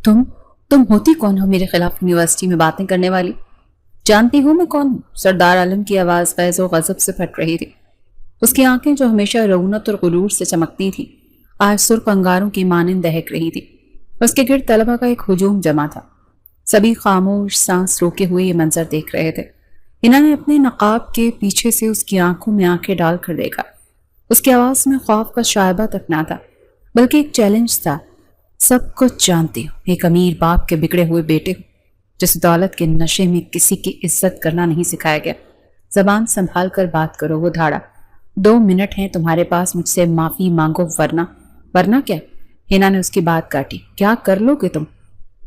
تم تم ہوتی کون ہو میرے خلاف یونیورسٹی میں باتیں کرنے والی؟ جانتی ہوں میں کون ہوں؟ سردار عالم کی آواز فیض و غضب سے پھٹ رہی تھی۔ اس کی آنکھیں جو ہمیشہ رونت اور غرور سے چمکتی تھیں آج سرخ انگاروں کی مانند دہک رہی تھی۔ اس کے گرد طلبہ کا ایک ہجوم جمع تھا۔ سبھی خاموش سانس روکے ہوئے یہ منظر دیکھ رہے تھے۔ انہوں نے اپنے نقاب کے پیچھے سے اس کی آنکھوں میں آنکھیں ڈال کر دیکھا۔ اس کی آواز میں خوف کا شائبہ تک نہ تھا بلکہ ایک چیلنج تھا۔ سب کچھ جانتی ہوں، ایک امیر باپ کے بگڑے ہوئے بیٹے ہوں جس دولت کے نشے میں کسی کی عزت کرنا نہیں سکھایا گیا۔ زبان سنبھال کر بات کرو، وہ دھاڑا۔ 2 منٹ ہیں تمہارے پاس، مجھ سے معافی مانگو ورنہ کیا؟ ہینا نے اس کی بات کاٹی۔ کیا کر لو گے تم؟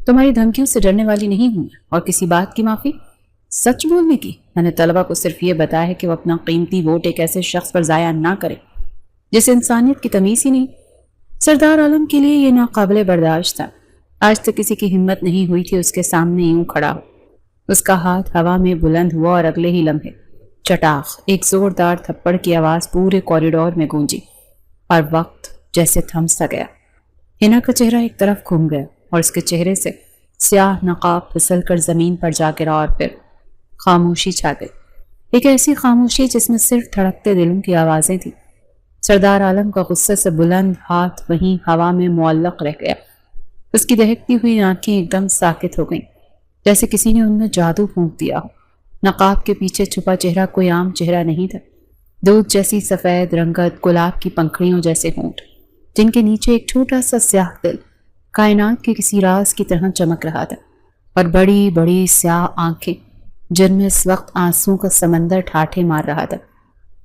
تمہاری دھمکیوں سے ڈرنے والی نہیں ہوں میں، اور کسی بات کی معافی؟ سچ بولنے کی؟ میں نے طلبہ کو صرف یہ بتایا ہے کہ وہ اپنا قیمتی ووٹ ایک ایسے شخص پر ضائع نہ کرے جسے انسانیت کی تمیز ہی نہیں۔ سردار عالم کے لیے یہ ناقابل برداشت تھا۔ آج تک کسی کی ہمت نہیں ہوئی تھی اس کے سامنے یوں کھڑا ہو۔ اس کا ہاتھ ہوا میں بلند ہوا اور اگلے ہی لمحے چٹاخ ایک زوردار تھپڑ کی آواز پورے کوریڈور میں گونجی اور وقت جیسے تھم سا گیا۔ ہینا کا چہرہ ایک طرف گھوم گیا اور اس کے چہرے سے سیاہ نقاب پھسل کر زمین پر جا گرا اور پھر خاموشی چھا گئی۔ ایک ایسی خاموشی جس میں صرف دھڑکتے دلوں کی آوازیں تھیں۔ سردار عالم کا غصے سے بلند ہاتھ وہیں ہوا میں معلق رہ گیا۔ اس کی دہکتی ہوئی آنکھیں ایک دم ساکت ہو گئیں جیسے کسی نے ان میں جادو پھونک دیا ہو۔ نقاب کے پیچھے چھپا چہرہ کوئی عام چہرہ نہیں تھا۔ دودھ جیسی سفید رنگت، گلاب کی پنکھڑیوں جیسے ہونٹ جن کے نیچے ایک چھوٹا سا سیاہ دل کائنات کے کسی راز کی طرح چمک رہا تھا، اور بڑی بڑی سیاہ آنکھیں جن میں اس وقت آنسوں کا سمندر ٹھاٹھے مار رہا تھا۔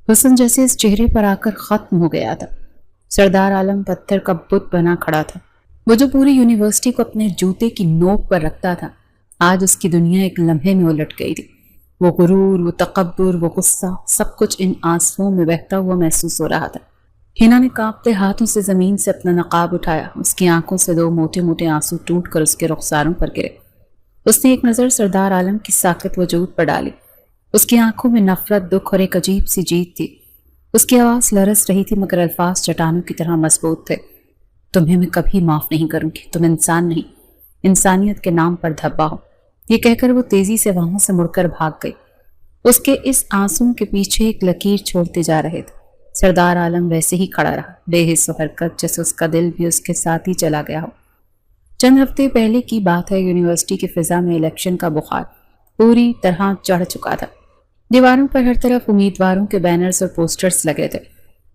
حسن جیسے اس چہرے پر آ کر ختم ہو گیا تھا۔ سردار عالم پتھر کا بت بنا کھڑا تھا۔ وہ جو پوری یونیورسٹی کو اپنے جوتے کی نوک پر رکھتا تھا، آج اس کی دنیا ایک لمحے میں الٹ گئی تھی۔ وہ غرور، وہ تکبر، وہ غصہ، سب کچھ ان آنسوؤں میں بہتا ہوا محسوس ہو رہا تھا۔ ہینا نے کانپتے ہاتھوں سے زمین سے اپنا نقاب اٹھایا۔ اس کی آنکھوں سے 2 موٹے موٹے آنسو ٹوٹ کر اس کے رخساروں پر گرے۔ اس نے ایک نظر سردار عالم کی ساکت وجود پر ڈالی۔ اس کی آنکھوں میں نفرت، دکھ اور ایک عجیب سی جیت تھی۔ اس کی آواز لرز رہی تھی مگر الفاظ چٹانوں کی طرح مضبوط تھے۔ تمہیں میں کبھی معاف نہیں کروں گی، تم انسان نہیں، انسانیت کے نام پر دھبا ہو۔ یہ کہہ کر وہ تیزی سے وہاں سے مڑ کر بھاگ گئی۔ اس کے اس آنسوں کے پیچھے ایک لکیر چھوڑتے جا رہے تھے۔ سردار عالم ویسے ہی کھڑا رہا، بے حس و حرکت، جیسے اس کا دل بھی اس کے ساتھ ہی چلا گیا ہو۔ چند ہفتے پہلے کی بات ہے، یونیورسٹی کی فضا میں الیکشن کا بخار پوری طرح چڑھ چکا تھا۔ دیواروں پر ہر طرف امیدواروں کے بینرز اور پوسٹرز لگے تھے۔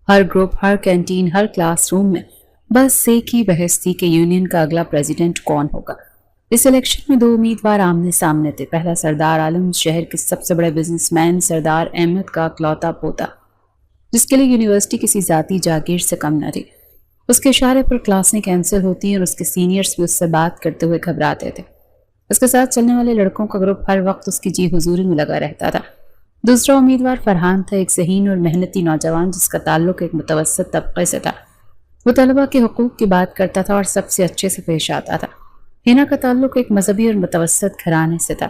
ہر گروپ، ہر کینٹین، ہر کلاس روم میں بس ایک ہی بحث تھی کہ یونین کا اگلا پریزیڈنٹ کون ہوگا۔ اس الیکشن میں 2 امیدوار آمنے سامنے تھے۔ پہلا سردار عالم، شہر کے سب سے بڑے بزنس مین سردار احمد کا اکلوتا پوتا، جس کے لیے یونیورسٹی کسی ذاتی جاگیر سے کم نہ تھی۔ اس کے اشارے پر کلاسیں کینسل ہوتی اور اس کے سینئرز بھی اس سے بات کرتے ہوئے گھبراتے تھے۔ اس کے ساتھ چلنے والے لڑکوں کا گروپ ہر وقت اس کی جی حضوری میں لگا رہتا تھا۔ دوسرا امیدوار فرحان تھا، ایک ذہین اور محنتی نوجوان جس کا تعلق ایک متوسط طبقے سے تھا۔ وہ طلبہ کے حقوق کی بات کرتا تھا اور سب سے اچھے سے پیش آتا تھا۔ ہینا کا تعلق ایک مذہبی اور متوسط گھرانے سے تھا۔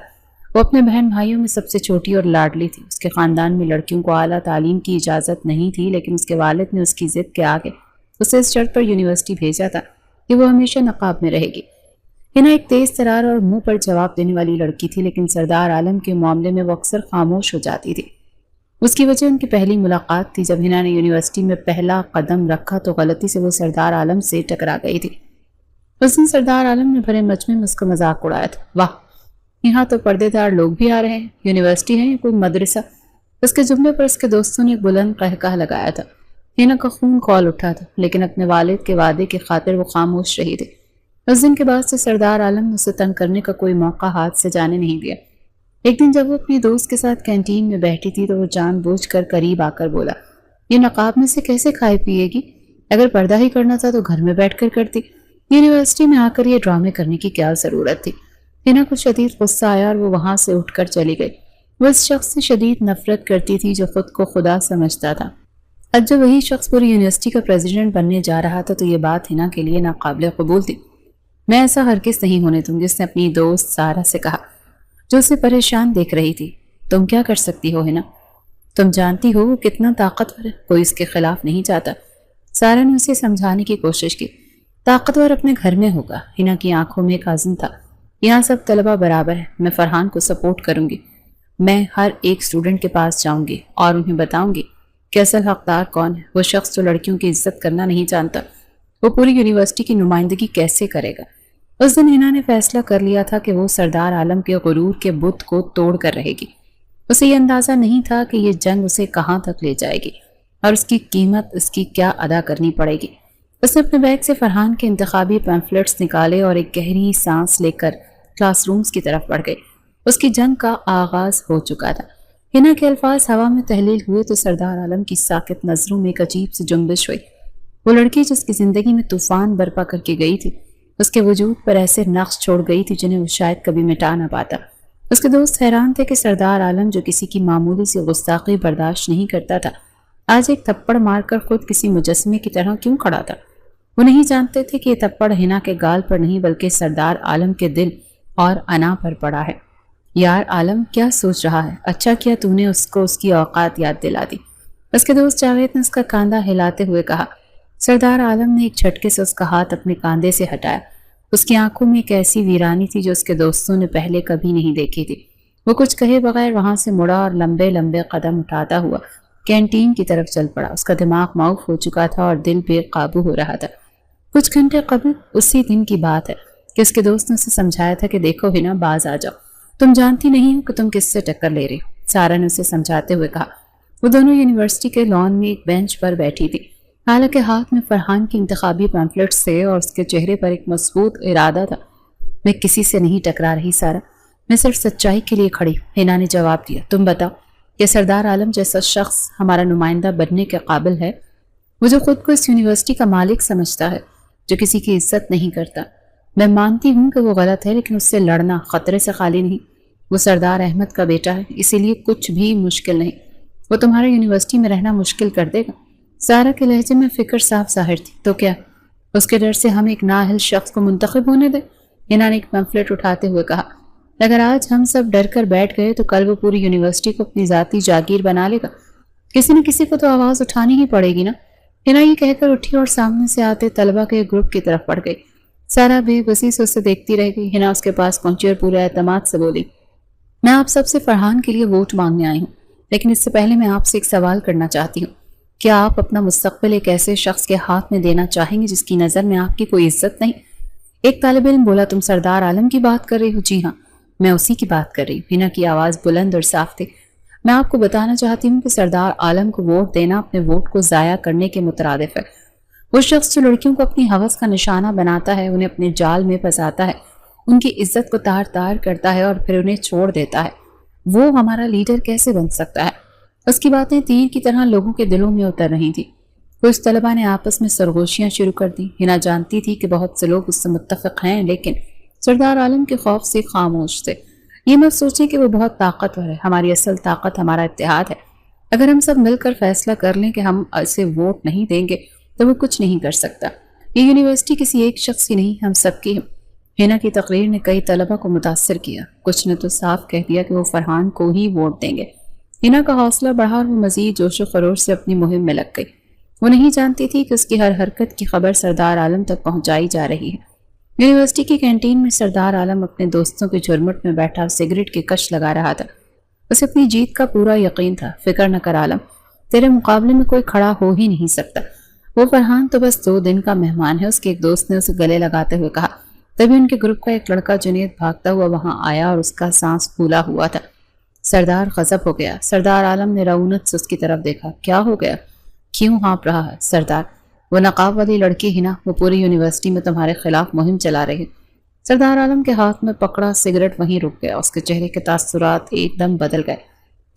وہ اپنے بہن بھائیوں میں سب سے چھوٹی اور لاڈلی تھی۔ اس کے خاندان میں لڑکیوں کو اعلیٰ تعلیم کی اجازت نہیں تھی، لیکن اس کے والد نے اس کی ضد کے آگے اسے اس شرط پر یونیورسٹی بھیجا تھا کہ وہ ہمیشہ نقاب میں رہے گی۔ ہینا ایک تیز ترار اور منہ پر جواب دینے والی لڑکی تھی، لیکن سردار عالم کے معاملے میں وہ اکثر خاموش ہو جاتی تھی۔ اس کی وجہ ان کی پہلی ملاقات تھی۔ جب ہینا نے یونیورسٹی میں پہلا قدم رکھا تو غلطی سے وہ سردار عالم سے ٹکرا گئی تھی۔ اس دن سردار عالم نے بھرے مجمع میں اس کا مذاق اڑایا تھا۔ واہ، یہاں تو پردے دار لوگ بھی آ رہے ہیں، یونیورسٹی ہے یا کوئی مدرسہ؟ اس کے جملے پر اس کے دوستوں نے ایک بلند قہقہ لگایا تھا۔ ہینا کا خون کھول اٹھا تھا، لیکن اپنے والد کے وعدے کی خاطر وہ خاموش رہی تھی۔ اس دن کے بعد سے سردار عالم نے اسے تنگ کرنے کا کوئی موقع ہاتھ سے جانے نہیں دیا۔ ایک دن جب وہ اپنی دوست کے ساتھ کینٹین میں بیٹھی تھی تو وہ جان بوجھ کر قریب آ کر بولا، یہ نقاب میں سے کیسے کھائے پیے گی؟ اگر پردہ ہی کرنا تھا تو گھر میں بیٹھ کر کرتی، یونیورسٹی میں آ کر یہ ڈرامے کرنے کی کیا ضرورت تھی؟ ہینا کو شدید غصہ آیا اور وہ وہاں سے اٹھ کر چلی گئی۔ وہ اس شخص سے شدید نفرت کرتی تھی جو خود کو خدا سمجھتا تھا۔ اب جب وہی شخص پوری یونیورسٹی کا پریزیڈنٹ بننے جا رہا تھا تو یہ بات ہینا کے لیے ناقابل قبول تھی۔ میں ایسا ہرگز نہیں ہونے دوں گی، اس نے اپنی دوست سارا سے کہا جو اسے پریشان دیکھ رہی تھی۔ تم کیا کر سکتی ہو ہینا؟ تم جانتی ہو وہ کتنا طاقتور ہے، کوئی اس کے خلاف نہیں جاتا۔ سارا نے اسے سمجھانے کی کوشش کی۔ طاقتور اپنے گھر میں ہوگا۔ ہنا کی آنکھوں میں ایک عزم تھا، یہاں سب طلبہ برابر ہیں، میں فرحان کو سپورٹ کروں گی، میں ہر ایک اسٹوڈنٹ کے پاس جاؤں گی اور انہیں بتاؤں گی کہ اصل حقدار کون ہے، وہ شخص جو لڑکیوں کی عزت کرنا نہیں جانتا، وہ پوری یونیورسٹی کی نمائندگی کیسے کرے گا۔ اس دن ہنا نے فیصلہ کر لیا تھا کہ وہ سردار عالم کے غرور کے بت کو توڑ کر رہے گی۔ اسے یہ اندازہ نہیں تھا کہ یہ جنگ اسے کہاں تک لے جائے گی اور اس کی قیمت اس کی کیا ادا کرنی پڑے گی۔ اس نے اپنے بیگ سے فرحان کے انتخابی پیمفلٹس نکالے اور ایک گہری سانس لے کر کلاس رومز کی طرف بڑھ گئی۔ اس کی جنگ کا آغاز ہو چکا تھا۔ ہنا کے الفاظ ہوا میں تحلیل ہوئے تو سردار عالم کی ساکت نظروں میں ایک عجیب سی جنبش ہوئی۔ وہ لڑکی جس کی زندگی میں طوفان برپا کر کے گئی تھی، اس کے وجود پر ایسے نقش چھوڑ گئی تھی جنہیں وہ شاید کبھی مٹا نہ پاتا۔ اس کے دوست حیران تھے کہ سردار عالم جو کسی کی معمولی سی گستاخی برداشت نہیں کرتا تھا، آج ایک تھپڑ مار کر خود کسی مجسمے کی طرح کیوں کھڑا تھا۔ وہ نہیں جانتے تھے کہ یہ تھپڑ ہنا کے گال پر نہیں بلکہ سردار عالم کے دل اور انا پر پڑا ہے۔ یار عالم کیا سوچ رہا ہے، اچھا کیا تو نے اس کو اس کی اوقات یاد دلا دی، اس کے دوست جاوید نے اس کا کاندھا ہلاتے ہوئے کہا۔ سردار عالم نے ایک جھٹکے سے اس کا ہاتھ اپنے کاندھے سے ہٹایا۔ اس کی آنکھوں میں ایک ایسی ویرانی تھی جو اس کے دوستوں نے پہلے کبھی نہیں دیکھی تھی۔ وہ کچھ کہے بغیر وہاں سے مڑا اور لمبے لمبے قدم اٹھاتا ہوا کینٹین کی طرف چل پڑا۔ اس کا دماغ معاف ہو چکا تھا اور دل بے قابو ہو رہا تھا۔ کچھ گھنٹے قبل اسی دن کی بات ہے کہ اس کے دوست نے اسے سمجھایا تھا کہ دیکھو ہنا، باز آ جاؤ، تم جانتی نہیں ہو کہ تم کس سے ٹکر لے رہی ہو۔ سارا نے اسے سمجھاتے ہوئے کہا۔ وہ دونوں یونیورسٹی کے لان میں ایک بینچ پر بیٹھی تھی، حالانکہ ہاتھ میں فرحان کی انتخابی پیمفلٹس تھے اور اس کے چہرے پر ایک مضبوط ارادہ تھا۔ میں کسی سے نہیں ٹکرا رہی سارا، میں صرف سچائی کے لیے کھڑی ہوں، ہنا نے جواب دیا۔ تم بتاؤ کہ سردار عالم جیسا شخص ہمارا نمائندہ بننے کے قابل ہے؟ وہ جو خود کو اس یونیورسٹی کا مالک سمجھتا ہے، جو کسی کی عزت نہیں کرتا۔ میں مانتی ہوں کہ وہ غلط ہے، لیکن اس سے لڑنا خطرے سے خالی نہیں۔ وہ سردار احمد کا بیٹا ہے، اسی لیے کچھ بھی مشکل نہیں۔ وہ تمہارے یونیورسٹی میں رہنا مشکل کر دے گا۔ سارا کے لہجے میں فکر صاف ظاہر تھی۔ تو کیا اس کے ڈر سے ہم ایک نااہل شخص کو منتخب ہونے دیں؟ ہنا نے ایک پیمفلٹ اٹھاتے ہوئے کہا۔ اگر آج ہم سب ڈر کر بیٹھ گئے تو کل وہ پوری یونیورسٹی کو اپنی ذاتی جاگیر بنا لے گا۔ کسی نہ کسی کو تو آواز اٹھانی ہی پڑے گی نا۔ ہنا یہ کہہ کر اٹھی اور سامنے سے آتے طلبہ کے گروپ کی طرف بڑھ گئی۔ سارا بے بسی سے اسے دیکھتی رہ گئی۔ ہنا اس کے پاس پہنچی اور پورے اعتماد سے بولی، میں آپ سب سے فرحان کے لیے ووٹ مانگنے آئی ہوں، لیکن اس سے پہلے میں آپ سے ایک سوال کرنا چاہتی ہوں۔ کیا آپ اپنا مستقبل ایک ایسے شخص کے ہاتھ میں دینا چاہیں گے جس کی نظر میں آپ کی کوئی عزت نہیں؟ ایک طالب علم بولا، تم سردار عالم کی بات کر رہی ہو؟ جی ہاں، میں اسی کی بات کر رہی ہوں۔ ہنا کی آواز بلند اور صاف تھی۔ میں آپ کو بتانا چاہتی ہوں کہ سردار عالم کو ووٹ دینا اپنے ووٹ کو ضائع کرنے کے مترادف ہے۔ وہ شخص جو لڑکیوں کو اپنی ہوس کا نشانہ بناتا ہے، انہیں اپنے جال میں پھنساتا ہے، ان کی عزت کو تار تار کرتا ہے اور پھر انہیں چھوڑ دیتا ہے، وہ ہمارا لیڈر کیسے بن سکتا ہے؟ اس کی باتیں تیر کی طرح لوگوں کے دلوں میں اتر رہی تھی۔ کچھ طلبہ نے آپس میں سرگوشیاں شروع کر دی۔ ہنا جانتی تھی کہ بہت سے لوگ اس سے متفق ہیں، لیکن سردار عالم کے خوف سے خاموش تھے۔ یہ مت سوچیں کہ وہ بہت طاقتور ہے، ہماری اصل طاقت ہمارا اتحاد ہے۔ اگر ہم سب مل کر فیصلہ کر لیں کہ ہم اسے ووٹ نہیں دیں گے تو وہ کچھ نہیں کر سکتا۔ یہ یونیورسٹی کسی ایک شخص کی نہیں، ہم سب کی ہے۔ ہنا کی تقریر نے کئی طلبہ کو متاثر کیا، کچھ نے تو صاف کہہ دیا کہ وہ فرحان کو ہی ووٹ دیں گے۔ ہنا کا حوصلہ بڑھا اور وہ مزید جوش و خروش سے اپنی مہم میں لگ گئی۔ وہ نہیں جانتی تھی کہ اس کی ہر حرکت کی خبر سردار عالم تک پہنچائی جا رہی ہے۔ یونیورسٹی کی کینٹین میں سردار عالم اپنے دوستوں کے جھرمٹ میں بیٹھا سگریٹ کی کش لگا رہا تھا۔ اسے اپنی جیت کا پورا یقین تھا۔ فکر نہ کر عالم، تیرے مقابلے میں کوئی کھڑا ہو ہی نہیں سکتا۔ وہ فرحان تو بس 2 دن کا مہمان ہے، اس کے ایک دوست نے اسے گلے لگاتے ہوئے کہا۔ تبھی ان کے گروپ کا ایک لڑکا جنید بھاگتا ہوا وہاں آیا اور اس کا سانس پھولا ہوا تھا۔ سردار غضب ہو گیا۔ سردار عالم نے رعونت سے اس کی طرف دیکھا۔ کیا ہو گیا؟ کیوں ہانپ رہا ہے؟ سردار، وہ نقاب والی لڑکی ہنا، وہ پوری یونیورسٹی میں تمہارے خلاف مہم چلا رہی ہے۔ سردار عالم کے ہاتھ میں پکڑا سگریٹ وہیں رک گیا۔ اس کے چہرے کے تاثرات ایک دم بدل گئے۔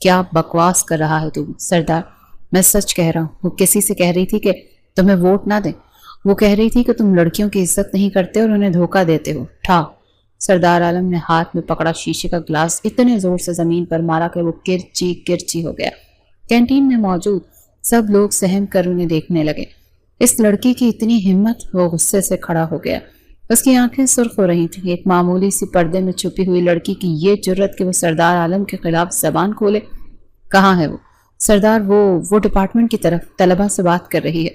کیا بکواس کر رہا ہے تم؟ سردار، میں سچ کہہ رہا ہوں۔ وہ کسی سے کہہ رہی تھی کہ تمہیں ووٹ نہ دیں، وہ کہہ رہی تھی کہ تم لڑکیوں کی عزت نہیں کرتے اور انہیں دھوکہ دیتے ہو۔ ٹھا! سردار عالم نے ہاتھ میں پکڑا شیشے کا گلاس اتنے زور سے زمین پر مارا کہ وہ کرچی کرچی ہو گیا۔ کینٹین میں موجود سب لوگ سہم کر انہیں دیکھنے لگے۔ اس لڑکی کی اتنی ہمت! وہ غصے سے کھڑا ہو گیا۔ اس کی آنکھیں سرخ ہو رہی تھیں۔ ایک معمولی سی پردے میں چھپی ہوئی لڑکی کی یہ جرت کہ وہ سردار عالم کے خلاف زبان کھولے۔ کہاں ہے وہ؟ سردار، وہ ڈپارٹمنٹ کی طرف طلبہ سے بات کر رہی ہے۔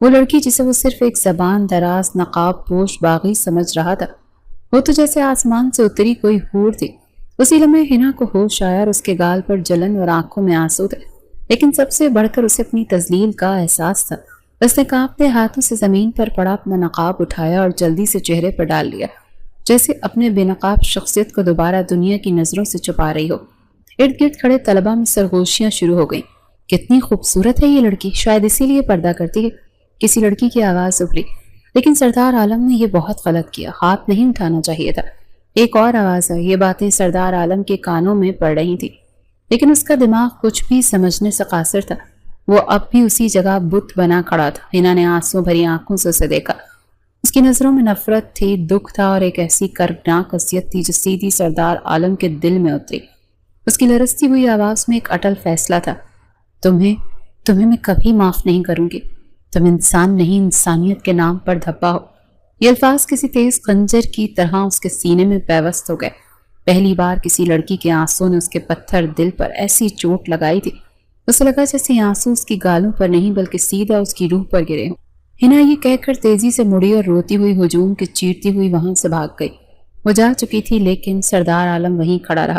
وہ لڑکی جسے وہ صرف ایک زبان دراز نقاب پوش باغی سمجھ رہا تھا، وہ تو جیسے آسمان سے اتری کوئی حور تھی۔ اسی لمحے حنا کو ہوش آیا اور اس کے گال پر جلن اور آنکھوں میں آنسو تھے، لیکن سب سے بڑھ کر اسے اپنی تذلیل کا احساس تھا۔ اس نے کانپتے ہاتھوں سے زمین پر پڑا اپنا نقاب اٹھایا اور جلدی سے چہرے پر ڈال لیا، جیسے اپنے بے نقاب شخصیت کو دوبارہ دنیا کی نظروں سے چھپا رہی ہو۔ ارد گرد کھڑے طلبہ میں سرگوشیاں شروع ہو گئیں۔ کتنی خوبصورت ہے یہ لڑکی، شاید اسی لیے پردہ کرتی ہے، کسی لڑکی کی آواز ابھری۔ لیکن سردار عالم نے یہ بہت غلط کیا، ہاتھ نہیں اٹھانا چاہیے تھا۔ ایک اور آواز آئی، یہ باتیں سردار عالم کے کانوں میں پڑ رہی تھی، لیکن اس کا دماغ کچھ بھی سمجھنے سے قاصر تھا۔ وہ اب بھی اسی جگہ بت بنا کھڑا تھا۔ حنا نے آنسوں بھری آنکھوں سے اسے دیکھا۔ اس کی نظروں میں نفرت تھی، دکھ تھا اور ایک ایسی کربناک اذیت تھی جو سیدھی سردار عالم کے دل میں اتری۔ اس کی لرزتی ہوئی آواز میں ایک اٹل فیصلہ تھا، تمہیں میں کبھی معاف نہیں کروں گی۔ تم انسان نہیں، انسانیت کے نام پر دھبا ہو۔ یہ الفاظ کسی تیز خنجر کی طرح اس کے سینے میں پیوست ہو گئے۔ پہلی بار کسی لڑکی کے آنسوں نے اس کے پتھر دل پر ایسی چوٹ لگائی تھی، اسے لگا جیسے آنسو اس کی گالوں پر نہیں بلکہ سیدھا اس کی روح پر گرے ہوں۔ حنا یہ کہہ کر تیزی سے مڑی اور روتی ہوئی ہجوم کے چیرتی ہوئی وہاں سے بھاگ گئی۔ وہ جا چکی تھی، لیکن سردار عالم وہیں کھڑا رہا۔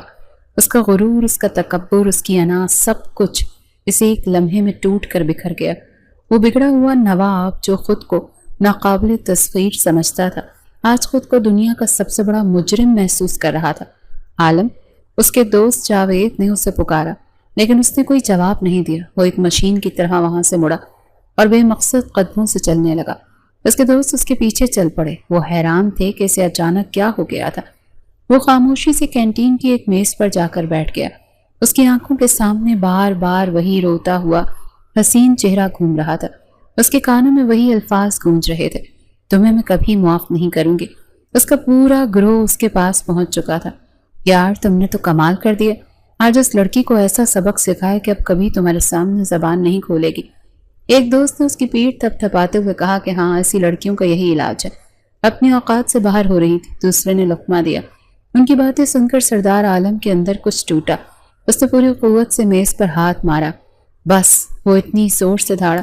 اس کا غرور، اس کا تکبر، اس کی انا، سب کچھ اسے ایک لمحے میں ٹوٹ کر بکھر گیا۔ وہ بگڑا ہوا نواب جو خود کو ناقابل تصغیر سمجھتا تھا، آج خود کو دنیا کا سب سے بڑا مجرم محسوس کر رہا تھا۔ عالم، اس کے دوست جاوید نے اسے پکارا، لیکن اس نے کوئی جواب نہیں دیا۔ وہ ایک مشین کی طرح وہاں سے مڑا اور بے مقصد قدموں سے چلنے لگا۔ اس کے دوست اس کے پیچھے چل پڑے۔ وہ حیران تھے کہ اسے اچانک کیا ہو گیا تھا۔ وہ خاموشی سے کینٹین کی ایک میز پر جا کر بیٹھ گیا۔ اس کی آنکھوں کے سامنے بار بار وہی روتا ہوا حسین چہرہ گھوم رہا تھا۔ اس کے کانوں میں وہی الفاظ گونج رہے تھے، تمہیں میں کبھی معاف نہیں کروں گی۔ اس کا پورا گروہ اس کے پاس پہنچ چکا تھا۔ یار، تم نے تو کمال کر دیا، آج اس لڑکی کو ایسا سبق سکھایا کہ اب کبھی تمہارے سامنے زبان نہیں کھولے گی۔ ایک دوست نے اس کی پیٹھ تھپ تھپاتے ہوئے کہا کہ ہاں، ایسی لڑکیوں کا یہی علاج ہے، اپنی اوقات سے باہر ہو رہی تھی۔ دوسرے نے لقمہ دیا۔ ان کی باتیں سن کر سردار عالم کے اندر کچھ ٹوٹا۔ اس نے پوری قوت سے میز پر ہاتھ مارا۔ بس، وہ اتنی زور سے دھاڑا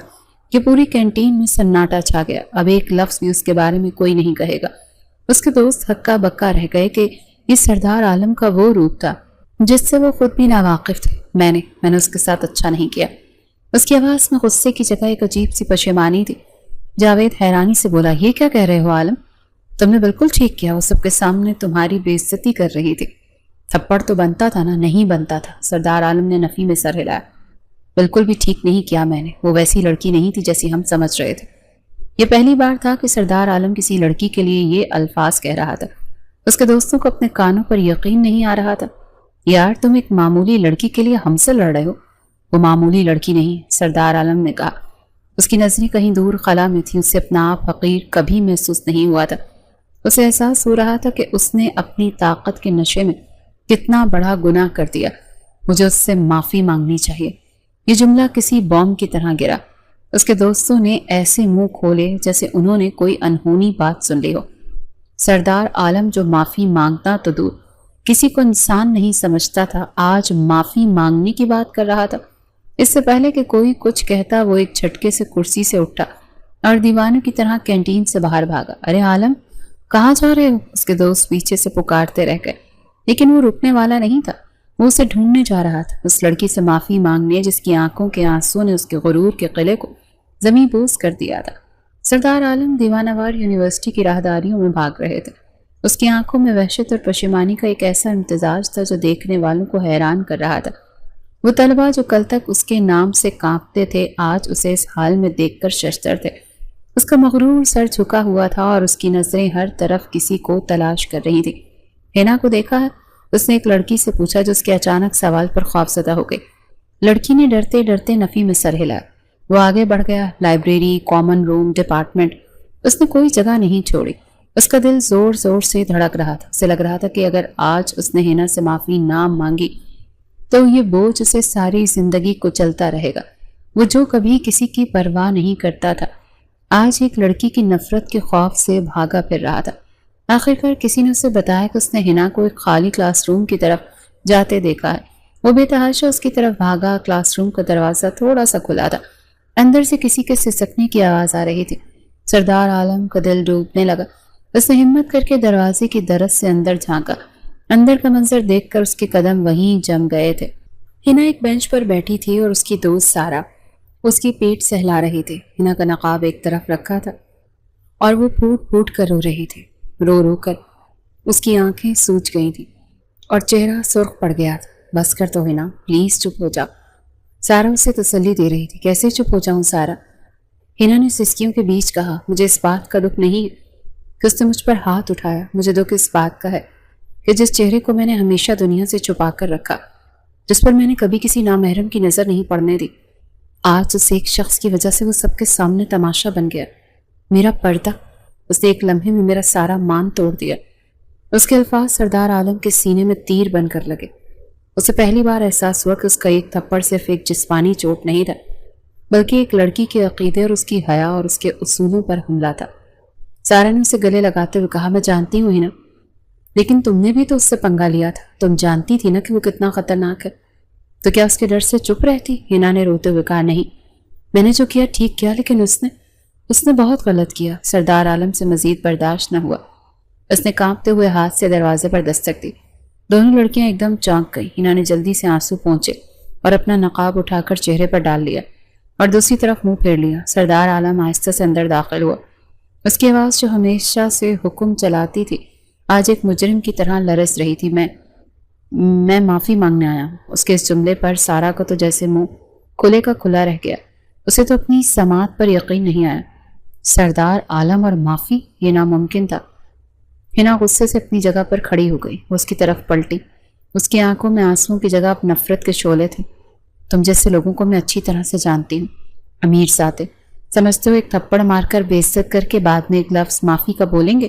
کہ پوری کینٹین میں سناٹا چھا گیا۔ اب ایک لفظ بھی اس کے بارے میں کوئی نہیں کہے گا۔ اس کے دوست ہکا بکا رہ گئے کہ یہ سردار عالم کا وہ روپ تھا جس سے وہ خود بھی ناواقف تھے۔ میں نے اس کے ساتھ اچھا نہیں کیا۔ اس کی آواز میں غصے کی جگہ ایک عجیب سی پشیمانی تھی۔ جاوید حیرانی سے بولا، یہ کیا کہہ رہے ہو عالم؟ تم نے بالکل ٹھیک کیا، وہ سب کے سامنے تمہاری بے عزتی کر رہی تھی۔ تھپڑ تو بنتا تھا نا؟ نہیں بنتا تھا، سردار عالم نے نفی میں سر ہلایا۔ بالکل بھی ٹھیک نہیں کیا میں نے، وہ ویسی لڑکی نہیں تھی جیسی ہم سمجھ رہے تھے۔ یہ پہلی بار تھا کہ سردار عالم کسی لڑکی کے لیے یہ الفاظ کہہ رہا تھا۔ اس کے دوستوں کو اپنے کانوں پر یقین نہیں آ رہا تھا۔ یار، تم ایک معمولی لڑکی کے لیے ہم سے لڑ رہے ہو؟ وہ معمولی لڑکی نہیں، سردار عالم نے کہا۔ اس کی نظریں کہیں دور خلا میں تھیں، اسے اپنا آپ حقیر کبھی محسوس نہیں ہوا تھا۔ اسے احساس ہو رہا تھا کہ اس نے اپنی طاقت کے نشے میں کتنا بڑا گناہ کر دیا۔ مجھے اس سے معافی مانگنی چاہیے۔ یہ جملہ کسی بوم کی طرح گرا۔ اس کے دوستوں نے ایسے منہ کھولے جیسے انہوں نے کوئی انہونی بات سن لی ہو۔ سردار عالم جو معافی مانگتا تو دور، کسی کو انسان نہیں سمجھتا تھا، آج معافی مانگنے کی بات کر رہا تھا۔ اس سے پہلے کہ کوئی کچھ کہتا، وہ ایک جھٹکے سے کرسی سے اٹھا اور دیوانوں کی طرح کینٹین سے باہر بھاگا۔ ارے عالم، کہاں جا رہے ہو؟ اس کے دوست پیچھے سے پکارتے رہ گئے، لیکن وہ رکنے والا نہیں تھا۔ وہ اسے ڈھونڈنے جا رہا تھا، اس لڑکی سے معافی مانگنے جس کی آنکھوں کے آنسوں نے اس کے غرور کے قلعے کو زمیں بوس کر دیا تھا۔ سردار عالم دیوانہ وار یونیورسٹی کی راہداریوں میں بھاگ رہے تھے۔ اس کی آنکھوں میں وحشت اور پشیمانی کا ایک ایسا امتزاج تھا جو دیکھنے والوں کو حیران کر رہا تھا۔ وہ طلبہ جو کل تک اس کے نام سے کانپتے تھے، آج اسے اس حال میں دیکھ کر ششدر تھے۔ اس کا مغرور سر جھکا ہوا تھا اور اس کی نظریں ہر طرف کسی کو تلاش کر رہی تھی۔ حنا کو دیکھا ہے؟ اس نے ایک لڑکی سے پوچھا جو اس کے اچانک سوال پر خوفزدہ ہو گئی۔ لڑکی نے ڈرتے ڈرتے نفی میں سر ہلایا۔ وہ آگے بڑھ گیا۔ لائبریری، کامن روم، ڈپارٹمنٹ، اس نے کوئی جگہ نہیں چھوڑی۔ اس کا دل زور زور سے دھڑک رہا تھا۔ اسے لگ رہا تھا کہ اگر آج اس نے حنا سے معافی نہ مانگی تو یہ بوجھ اسے ساری زندگی کو چلتا رہے گا۔ وہ جو کبھی کسی کی پرواہ نہیں کرتا تھا، آج ایک لڑکی کی نفرت کے خوف سے بھاگا پھر رہا تھا۔ آخرکار کسی نے اسے بتایا کہ اس نے حنا کو ایک خالی کلاس روم کی طرف جاتے دیکھا ہے۔ وہ بے تحاشا اس کی طرف بھاگا۔ کلاس روم کا دروازہ تھوڑا سا کھلا تھا۔ اندر سے کسی کے سسکنے کی آواز آ رہی تھی۔ سردار عالم کا دل ڈوبنے لگا۔ اس نے ہمت کر کے دروازے کی درز سے اندر جھانکا۔ اندر کا منظر دیکھ کر اس کے قدم وہیں جم گئے تھے۔ ہنا ایک بینچ پر بیٹھی تھی اور اس کی دوست سارا اس کی پیٹ سہلا رہی تھی۔ ہنا کا نقاب ایک طرف رکھا تھا اور وہ پھوٹ پھوٹ کر رو رہی تھی۔ رو رو کر اس کی آنکھیں سوج گئی تھیں اور چہرہ سرخ پڑ گیا تھا۔ بس کر تو ہنا، پلیز چپ ہو جا، سارا اسے تسلی دے رہی تھی۔ کیسے چپ ہو جاؤں سارا؟ ہنا نے سسکیوں کے بیچ کہا۔ مجھے اس بات کا دکھ نہیں کہ اس نے مجھ پر ہاتھ اٹھایا، مجھے دکھ اس بات کا ہے کہ جس چہرے کو میں نے ہمیشہ دنیا سے چھپا کر رکھا، جس پر میں نے کبھی کسی نامحرم کی نظر نہیں پڑنے دی، آج اس ایک شخص کی وجہ سے وہ سب کے سامنے تماشا بن گیا۔ میرا پردہ، اس نے ایک لمحے میں میرا سارا مان توڑ دیا۔ اس کے الفاظ سردار عالم کے سینے میں تیر بن کر لگے۔ اسے پہلی بار احساس ہوا کہ اس کا ایک تھپڑ صرف ایک جسمانی چوٹ نہیں تھا، بلکہ ایک لڑکی کے عقیدے اور اس کی حیا اور اس کے اصولوں پر حملہ تھا۔ سارا نے اسے گلے لگاتے ہوئے کہا، میں جانتی ہوں ہنا، لیکن تم نے بھی تو اس سے پنگا لیا تھا، تم جانتی تھی نا کہ وہ کتنا خطرناک ہے، تو کیا اس کے ڈر سے چپ رہتی؟ ہنا نے روتے ہوئے کہا، نہیں، میں نے جو کیا ٹھیک کیا، لیکن اس نے بہت غلط کیا۔ سردار عالم سے مزید برداشت نہ ہوا۔ اس نے کانپتے ہوئے ہاتھ سے دروازے پر دستک دی۔ دونوں لڑکیاں ایک دم چونک گئی۔ ہنا نے جلدی سے آنسو پہنچے اور اپنا نقاب اٹھا کر چہرے پر ڈال لیا اور دوسری طرف منہ پھیر لیا۔ سردار عالم آہستہ سے اندر داخل ہوا۔ اس کی آواز جو ہمیشہ سے حکم چلاتی تھی آج ایک مجرم کی طرح لرز رہی تھی۔ میں معافی مانگنے آیا ہوں۔ اس کے اس جملے پر سارا کو تو جیسے منہ کھلے کا کھلا رہ گیا۔ اسے تو اپنی سماعت پر یقین نہیں آیا۔ سردار عالم اور معافی، یہ ناممکن تھا۔ ہنا غصے سے اپنی جگہ پر کھڑی ہو گئی۔ وہ اس کی طرف پلٹی۔ اس کی آنکھوں میں آنسوؤں کی جگہ اب نفرت کے شعلے تھے۔ تم جیسے لوگوں کو میں اچھی طرح سے جانتی ہوں، امیر ذاتے، سمجھتے ہو ایک تھپڑ مار کر بے عزت کر کے بعد میں ایک لفظ معافی کا بولیں گے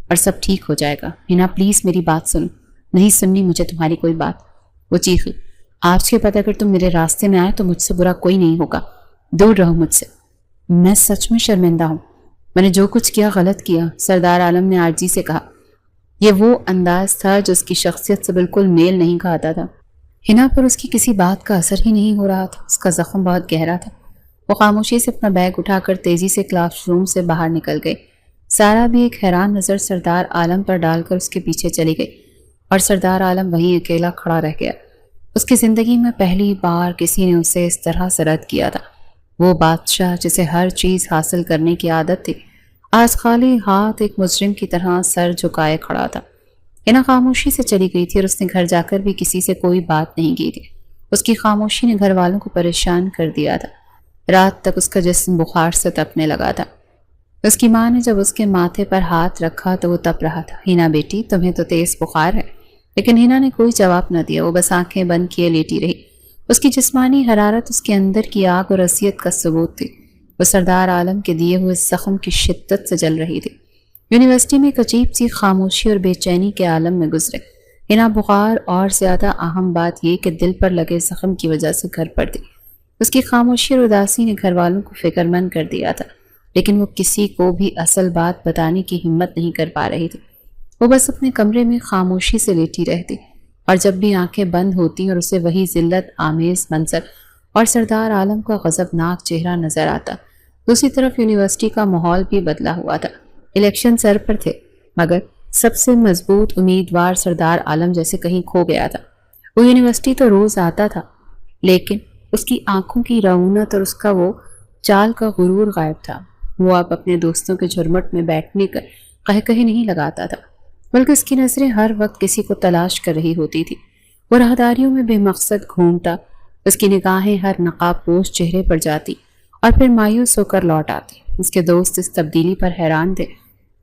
اور سب ٹھیک ہو جائے گا؟ ہنا پلیز میری بات سنو۔ نہیں سننی مجھے تمہاری کوئی بات، وہ چیخی۔ آج کے بعد اگر تم میرے راستے میں آئے تو مجھ سے برا کوئی نہیں ہوگا، دور رہو مجھ سے۔ میں سچ میں شرمندہ ہوں، میں نے جو کچھ کیا غلط کیا، سردار عالم نے عاجزی سے کہا۔ یہ وہ انداز تھا جو اس کی شخصیت سے بالکل میل نہیں کھاتا تھا۔ ہنا پر اس کی کسی بات کا اثر ہی نہیں ہو رہا تھا۔ اس کا زخم بہت گہرا تھا۔ وہ خاموشی سے اپنا بیگ اٹھا کر تیزی سے کلاس روم سے باہر نکل گئی۔ سارا بھی ایک حیران نظر سردار عالم پر ڈال کر اس کے پیچھے چلی گئی اور سردار عالم وہیں اکیلا کھڑا رہ گیا۔ اس کی زندگی میں پہلی بار کسی نے اسے اس طرح سے رد کیا تھا۔ وہ بادشاہ جسے ہر چیز حاصل کرنے کی عادت تھی، آج خالی ہاتھ ایک مجرم کی طرح سر جھکائے کھڑا تھا۔ ہنا خاموشی سے چلی گئی تھی اور اس نے گھر جا کر بھی کسی سے کوئی بات نہیں کی تھی۔ اس کی خاموشی نے گھر والوں کو پریشان کر دیا تھا۔ رات تک اس کا جسم بخار سے تپنے لگا تھا۔ اس کی ماں نے جب اس کے ماتھے پر ہاتھ رکھا تو وہ تپ رہا تھا۔ ہنا بیٹی، تمہیں تو تیز بخار ہے۔ لیکن ہنا نے کوئی جواب نہ دیا۔ وہ بس آنکھیں بند کیے لیٹی رہی۔ اس کی جسمانی حرارت اس کے اندر کی آگ اور اذیت کا ثبوت تھی۔ وہ سردار عالم کے دیے ہوئے زخم کی شدت سے جل رہی تھی۔ یونیورسٹی میں ایک عجیب سی خاموشی اور بے چینی کے عالم میں گزرے۔ ہنا بخار اور زیادہ اہم بات یہ کہ دل پر لگے زخم کی وجہ سے گھر پر تھی۔ اس کی خاموشی اور اداسی نے گھر والوں کو فکر مند کر دیا تھا، لیکن وہ کسی کو بھی اصل بات بتانے کی ہمت نہیں کر پا رہی تھی۔ وہ بس اپنے کمرے میں خاموشی سے لیٹی رہتی اور جب بھی آنکھیں بند ہوتی اور اسے وہی ذلت آمیز منظر اور سردار عالم کا غضبناک چہرہ نظر آتا۔ دوسری طرف یونیورسٹی کا ماحول بھی بدلا ہوا تھا۔ الیکشن سر پر تھے، مگر سب سے مضبوط امیدوار سردار عالم جیسے کہیں کھو گیا تھا۔ وہ یونیورسٹی تو روز آتا تھا، لیکن اس کی آنکھوں کی رعونت اور اس کا وہ چال کا غرور غائب تھا۔ وہ اب اپنے دوستوں کے جھرمٹ میں بیٹھنے کا قہقہے نہیں لگاتا تھا، بلکہ اس کی نظریں ہر وقت کسی کو تلاش کر رہی ہوتی تھی۔ وہ راہداریوں میں بے مقصد گھومتا، اس کی نگاہیں ہر نقاب پوش چہرے پر جاتی اور پھر مایوس ہو کر لوٹ آتی۔ اس کے دوست اس تبدیلی پر حیران تھے۔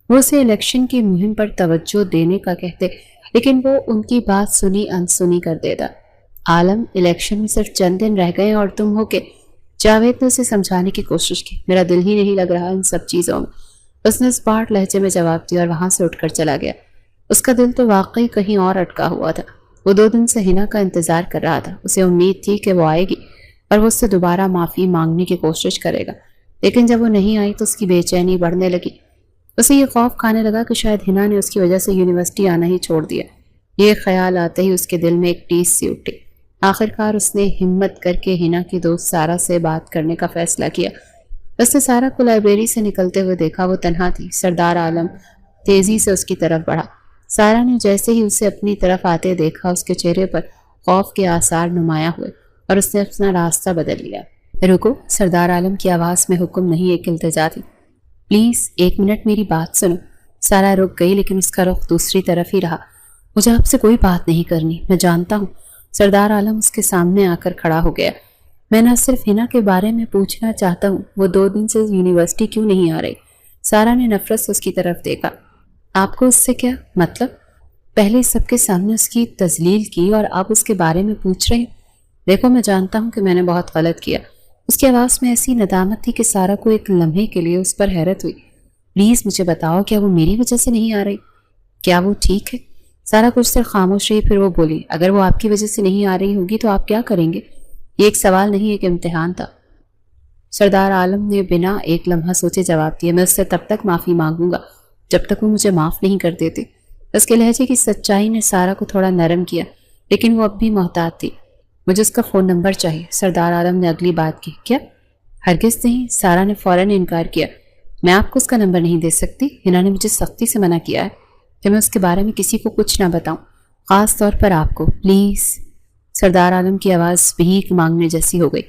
وہ اسے الیکشن کی مہم پر توجہ دینے کا کہتے، لیکن وہ ان کی بات سنی انسنی کر دیتا۔ عالم، الیکشن میں صرف چند دن رہ گئے اور تم ہو کہ جاوید نے اسے سمجھانے کی کوشش کی۔ میرا دل ہی نہیں لگ رہا ان سب چیزوں میں، اس نے اسپاٹ لہجے میں جواب دیا اور وہاں سے اٹھ کر چلا گیا۔ اس کا دل تو واقعی کہیں اور اٹکا ہوا تھا۔ وہ 2 دن سے ہنا کا انتظار کر رہا تھا۔ اسے امید تھی کہ وہ آئے گی اور وہ اس سے دوبارہ معافی مانگنے کی کوشش کرے گا، لیکن جب وہ نہیں آئی تو اس کی بے چینی بڑھنے لگی۔ اسے یہ خوف کھانے لگا کہ شاید ہنا نے اس کی وجہ سے یونیورسٹی آنا ہی چھوڑ دیا۔ یہ خیال آتے ہی اس کے دل میں ایک ٹیس سی اٹھی۔ آخر کار اس نے ہمت کر کے ہنا کی دوست سارا سے بات کرنے کا فیصلہ کیا۔ اس نے سارا کو لائبریری سے نکلتے ہوئے دیکھا، وہ تنہا تھی۔ سردار عالم تیزی سے اس کی طرف بڑھا۔ سارا نے جیسے ہی اسے اپنی طرف آتے دیکھا، اس کے چہرے پر خوف کے آثار نمایاں ہوئے اور اس نے اپنا راستہ بدل لیا۔ رکو، سردار عالم کی آواز میں حکم نہیں، ایک التجا تھی۔ پلیز 1 منٹ میری بات سنو۔ سارا رک گئی لیکن اس کا رخ دوسری طرف ہی رہا۔ مجھے آپ سے کوئی بات نہیں کرنی، میں جانتا ہوں۔ سردار عالم اس کے سامنے آ کر کھڑا ہو گیا۔ میں نہ صرف ہنا کے بارے میں پوچھنا چاہتا ہوں، وہ 2 دن سے یونیورسٹی کیوں نہیں آ رہی؟ سارا نے نفرت سے اس کی طرف دیکھا۔ آپ کو اس سے کیا مطلب؟ پہلے سب کے سامنے اس کی تذلیل کی اور آپ اس کے بارے میں پوچھ رہے ہیں؟ دیکھو، میں جانتا ہوں کہ میں نے بہت غلط کیا۔ اس کی آواز میں ایسی ندامت تھی کہ سارا کو ایک لمحے کے لیے اس پر حیرت ہوئی۔ پلیز مجھے بتاؤ، کیا وہ میری وجہ سے نہیں آ رہی؟ کیا وہ ٹھیک ہے؟ سارا کچھ دیر خاموش رہی، پھر وہ بولی، اگر وہ آپ کی وجہ سے نہیں آ رہی ہوگی تو آپ کیا کریں گے؟ یہ ایک سوال نہیں، ایک امتحان تھا۔ سردار عالم نے بنا ایک لمحہ سوچے جواب دیا، میں اس سے تب تک معافی مانگوں گا جب تک وہ مجھے معاف نہیں کر دیتے۔ اس کے لہجے کی سچائی نے سارا کو تھوڑا نرم کیا، لیکن وہ اب بھی محتاط تھی۔ مجھے اس کا فون نمبر چاہیے، سردار عالم نے اگلی بات کی۔ کیا؟ ہرگز نہیں، سارا نے فوراً انکار کیا۔ میں آپ کو اس کا نمبر نہیں دے سکتی، ہنا نے مجھے سختی سے منع کیا ہے کہ میں اس کے بارے میں کسی کو کچھ نہ بتاؤں، خاص طور پر آپ کو۔ پلیز۔ سردار عالم کی آواز بھیک مانگنے جیسی ہو گئی۔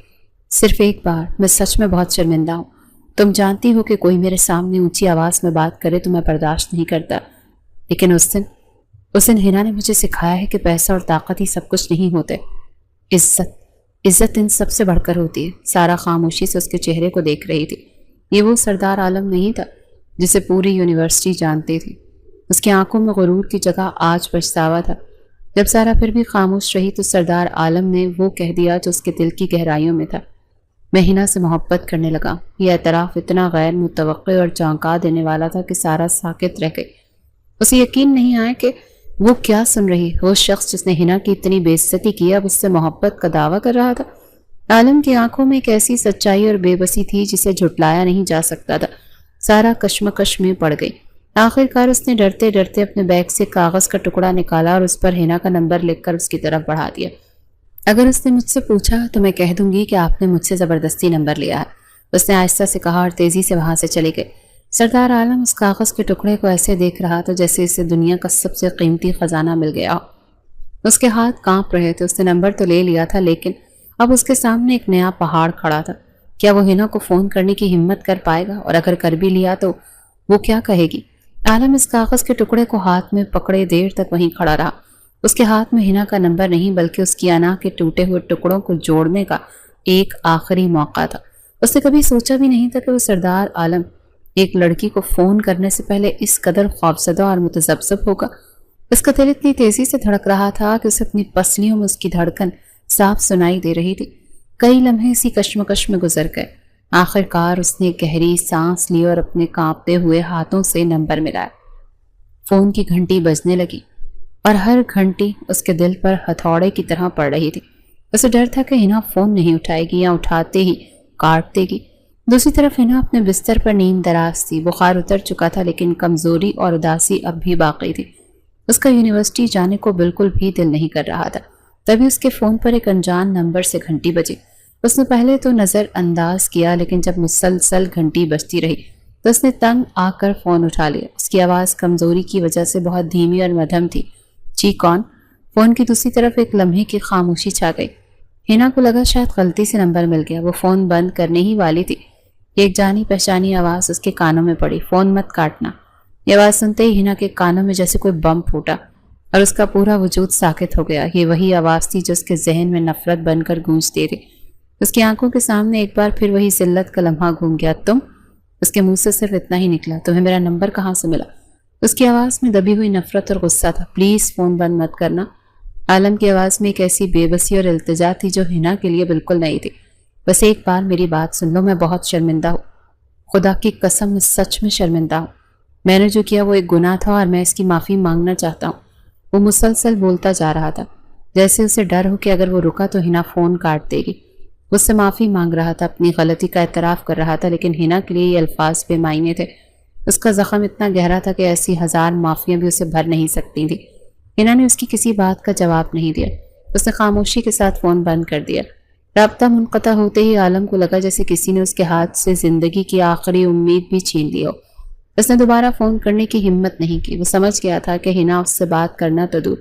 صرف ایک بار، میں سچ میں بہت شرمندہ ہوں۔ تم جانتی ہو کہ کوئی میرے سامنے اونچی آواز میں بات کرے تو میں برداشت نہیں کرتا، لیکن اس دن ہنا نے مجھے سکھایا ہے کہ پیسہ اور طاقت ہی سب کچھ نہیں ہوتے، عزت ان سب سے بڑھ کر ہوتی ہے۔ سارا خاموشی سے اس کے چہرے کو دیکھ رہی تھی۔ یہ وہ سردار عالم نہیں تھا جسے پوری یونیورسٹی جانتی تھی۔ اس کی آنکھوں میں غرور کی جگہ آج پچھتاوا تھا۔ جب سارا پھر بھی خاموش رہی تو سردار عالم نے وہ کہہ دیا جو اس کے دل کی گہرائیوں میں تھا، میں ہنا سے محبت کرنے لگا۔ یہ اعتراف اتنا غیر متوقع اور چونکا دینے والا تھا کہ سارا ساکت رہ گئی۔ اسے یقین نہیں آیا کہ وہ کیا سن رہی۔ وہ شخص جس نے ہنا کی اتنی بے عزتی کی اب اس سے محبت کا دعویٰ کر رہا تھا۔ عالم کی آنکھوں میں ایک ایسی سچائی اور بے بسی تھی جسے جھٹلایا نہیں جا سکتا تھا۔ سارا کشمکش میں پڑ گئی۔ آخر کار اس نے ڈرتے ڈرتے اپنے بیگ سے کاغذ کا ٹکڑا نکالا اور اس پر ہنا کا نمبر لکھ کر اس کی طرف بڑھا دیا۔ اگر اس نے مجھ سے پوچھا تو میں کہہ دوں گی کہ آپ نے مجھ سے زبردستی نمبر لیا ہے، اس نے آہستہ سے کہا اور تیزی سے وہاں سے چلی گئی۔ سردار عالم اس کاغذ کے ٹکڑے کو ایسے دیکھ رہا تھا جیسے اسے دنیا کا سب سے قیمتی خزانہ مل گیا ہو۔ اس کے ہاتھ کانپ رہے تھے۔ اس نے نمبر تو لے لیا تھا لیکن اب اس کے سامنے ایک نیا پہاڑ کھڑا تھا۔ کیا وہ ہنا کو فون کرنے کی ہمت کر پائے گا؟ اور اگر کر بھی لیا تو وہ کیا کہے گی؟ عالم اس کاغذ کے ٹکڑے کو ہاتھ میں پکڑے دیر تک وہیں کھڑا رہا۔ اس کے ہاتھ میں ہنا کا نمبر نہیں بلکہ اس کی انا کے ٹوٹے ہوئے ٹکڑوں کو جوڑنے کا ایک آخری موقع تھا۔ اس نے کبھی سوچا بھی نہیں تھا کہ وہ سردار عالم ایک لڑکی کو فون کرنے سے پہلے اس قدر خوفزدہ اور متذبذب ہوگا۔ اس کا دل اتنی تیزی سے دھڑک رہا تھا کہ اسے اپنی پسلیوں میں اس کی دھڑکن صاف سنائی دے رہی تھی۔ کئی لمحے اسی کشمکش میں گزر گئے۔ آخر کار اس نے گہری سانس لی اور اپنے کانپتے ہوئے ہاتھوں سے نمبر ملایا۔ فون کی گھنٹی بجنے لگی اور ہر گھنٹی اس کے دل پر ہتھوڑے کی طرح پڑ رہی تھی۔ اسے ڈر تھا کہ ہنا فون نہیں اٹھائے گی یا اٹھاتے ہی کاٹ دے گی۔ دوسری طرف ہنا اپنے بستر پر نیند دراز تھی۔ بخار اتر چکا تھا لیکن کمزوری اور اداسی اب بھی باقی تھی۔ اس کا یونیورسٹی جانے کو بالکل بھی دل نہیں کر رہا تھا۔ تبھی اس کے فون پر ایک انجان نمبر سے گھنٹی بجی۔ اس نے پہلے تو نظر انداز کیا لیکن جب مسلسل گھنٹی بجتی رہی تو اس نے تنگ آ کر فون اٹھا لیا۔ اس کی آواز کمزوری کی وجہ سے بہت دھیمی اور مدھم تھی۔ جی کون؟ فون کی دوسری طرف ایک لمحے کی خاموشی چھا گئی۔ ہنا کو لگا شاید غلطی سے نمبر مل گیا۔ وہ فون بند کرنے ہی والی تھی، ایک جانی پہچانی آواز اس کے کانوں میں پڑی، فون مت کاٹنا۔ یہ آواز سنتے ہی ہنا کے کانوں میں جیسے کوئی بم پھوٹا اور اس کا پورا وجود ساکت ہو گیا۔ یہ وہی آواز تھی جو اس کے ذہن میں نفرت بن کر گونجتی رہی۔ اس کی آنکھوں کے سامنے ایک بار پھر وہی ذلت کا لمحہ گھوم گیا۔ تم؟ اس کے منہ سے صرف اتنا ہی نکلا، تمہیں میرا نمبر کہاں سے ملا؟ اس کی آواز میں دبی ہوئی نفرت اور غصہ تھا۔ پلیز فون بند مت کرنا۔ عالم کی آواز میں ایک ایسی بے بسی اور التجا تھی جو ہنا کے لیے بالکل نہیں تھی۔ بس ایک بار میری بات سن لو، میں بہت شرمندہ ہوں، خدا کی قسم میں سچ میں شرمندہ ہوں۔ میں نے جو کیا وہ ایک گناہ تھا اور میں اس کی معافی مانگنا چاہتا ہوں۔ وہ مسلسل بولتا جا رہا تھا جیسے اسے ڈر ہو کہ اگر وہ رکا تو ہنا فون کاٹ دے گی۔ اس سے معافی مانگ رہا تھا، اپنی غلطی کا اعتراف کر رہا تھا، لیکن ہنا کے لیے یہ الفاظ بے معنی تھے۔ اس کا زخم اتنا گہرا تھا کہ ایسی ہزار معافیاں بھی اسے بھر نہیں سکتی تھی۔ ہنا نے اس کی کسی بات کا جواب نہیں دیا۔ اس نے خاموشی کے ساتھ فون بند کر دیا۔ رابطہ منقطع ہوتے ہی عالم کو لگا جیسے کسی نے اس کے ہاتھ سے زندگی کی آخری امید بھی چھین لی ہو۔ اس نے دوبارہ فون کرنے کی ہمت نہیں کی۔ وہ سمجھ گیا تھا کہ ہنا اس سے بات کرنا تو دور،